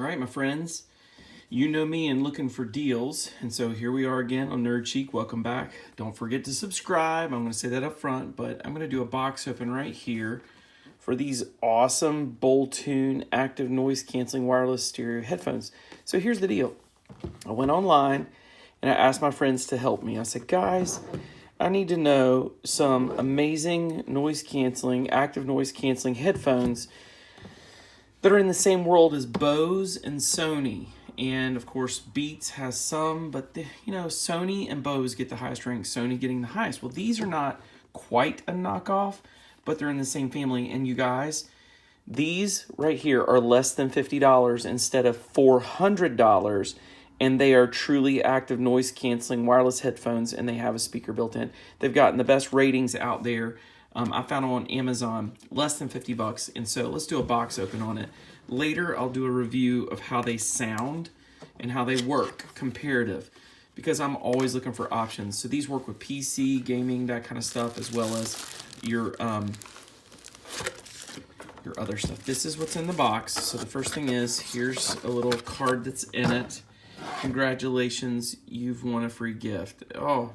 All right, my friends, you know me and looking for deals, and so here we are again on Nerd Chic. Welcome back. Don't forget to subscribe. I'm going to say that up front, but I'm going to do a box open right here for these awesome Boltune active noise canceling wireless stereo headphones. So here's the deal. I went online and I asked my friends to help me. I said, guys, I need to know some amazing noise canceling, active noise canceling headphones that are in the same world as Bose and Sony. And of course, Beats has some, but Sony and Bose get the highest rank, Sony getting the highest. Well, these are not quite a knockoff, but they're in the same family. And you guys, these right here are less than $50 instead of $400. And they are truly active noise canceling wireless headphones, and they have a speaker built in. They've gotten the best ratings out there. I found them on Amazon, less than 50 bucks. And so let's do a box open on it. Later, I'll do a review of how they sound and how they work, comparative, because I'm always looking for options. So these work with PC, gaming, that kind of stuff, as well as your other stuff. This is what's in the box. So the first thing is, here's a little card that's in it. Congratulations, you've won a free gift. Oh.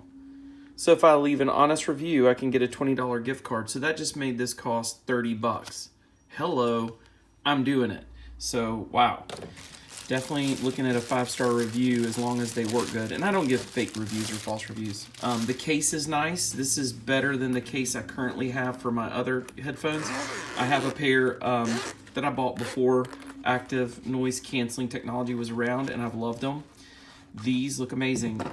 So if I leave an honest review, I can get a $20 gift card. So that just made this cost 30 bucks. Hello, I'm doing it. So, wow. Definitely looking at a 5-star review as long as they work good. And I don't give fake reviews or false reviews. The case is nice. This is better than the case I currently have for my other headphones. I have a pair that I bought before active noise canceling technology was around, and I've loved them. These look amazing.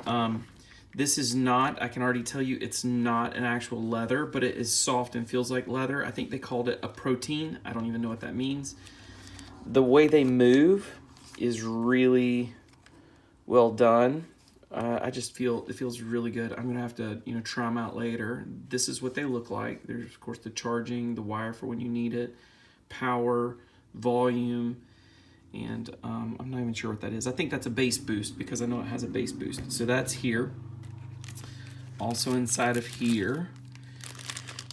This is not, I can already tell you, it's not an actual leather, but it is soft and feels like leather. I think they called it a protein. I don't even know what that means. The way they move is really well done. I just feel, it feels really good. I'm gonna have to, try them out later. This is what they look like. There's, of course, the charging, the wire for when you need it, power, volume, and I'm not even sure what that is. I think that's a bass boost because I know it has a bass boost. So that's here. Also inside of here,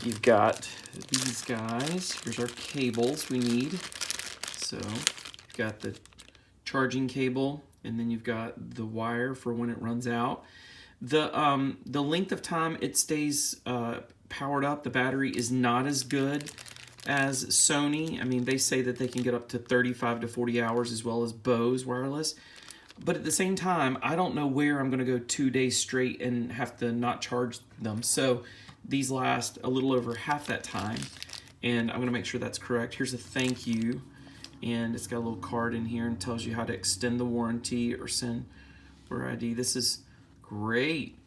you've got these guys. Here's our cables we need. So you've got the charging cable, and then you've got the wire for when it runs out. The length of time it stays powered up, the battery is not as good as Sony. I mean, they say that they can get up to 35 to 40 hours as well as Bose wireless. But at the same time, I don't know where I'm going to go 2 days straight and have to not charge them. So these last a little over half that time. And I'm going to make sure that's correct. Here's a thank you. And it's got a little card in here and tells you how to extend the warranty or send order ID. This is great.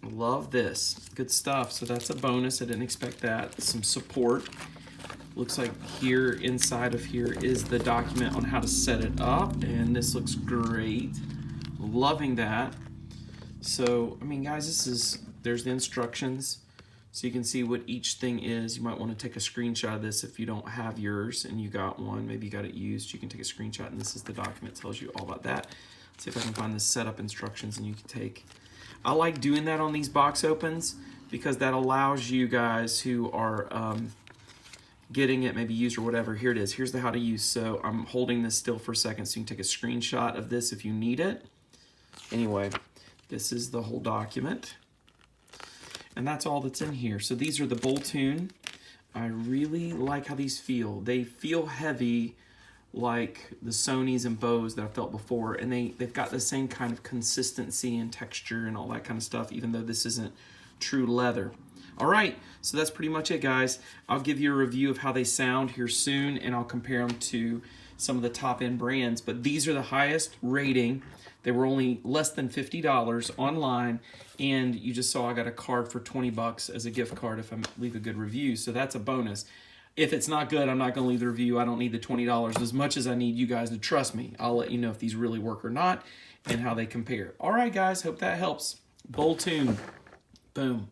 Love this. Good stuff. So that's a bonus. I didn't expect that. Some support. Looks like here, inside of here, is the document on how to set it up, and this looks great. Loving that. So, I mean, guys, there's the instructions, so you can see what each thing is. You might want to take a screenshot of this if you don't have yours and you got one. Maybe you got it used. You can take a screenshot, and this is the document. It tells you all about that. Let's see if I can find the setup instructions, and you can take. I like doing that on these box opens because that allows you guys who are getting it maybe used or whatever. Here it is. Here's the how to use. So I'm holding this still for a second so you can take a screenshot of this if you need it. Anyway, this is the whole document. And that's all that's in here. So these are the Boltune. I really like how these feel. They feel heavy like the Sonys and Bose that I felt before. And they've got the same kind of consistency and texture and all that kind of stuff, even though this isn't true leather. All right, so that's pretty much it, guys. I'll give you a review of how they sound here soon, and I'll compare them to some of the top-end brands. But these are the highest rating. They were only less than $50 online, and you just saw I got a card for 20 bucks as a gift card if I leave a good review, so that's a bonus. If it's not good, I'm not going to leave the review. I don't need the $20 as much as I need you guys to trust me. I'll let you know if these really work or not and how they compare. All right, guys, hope that helps. Boltune. Boom.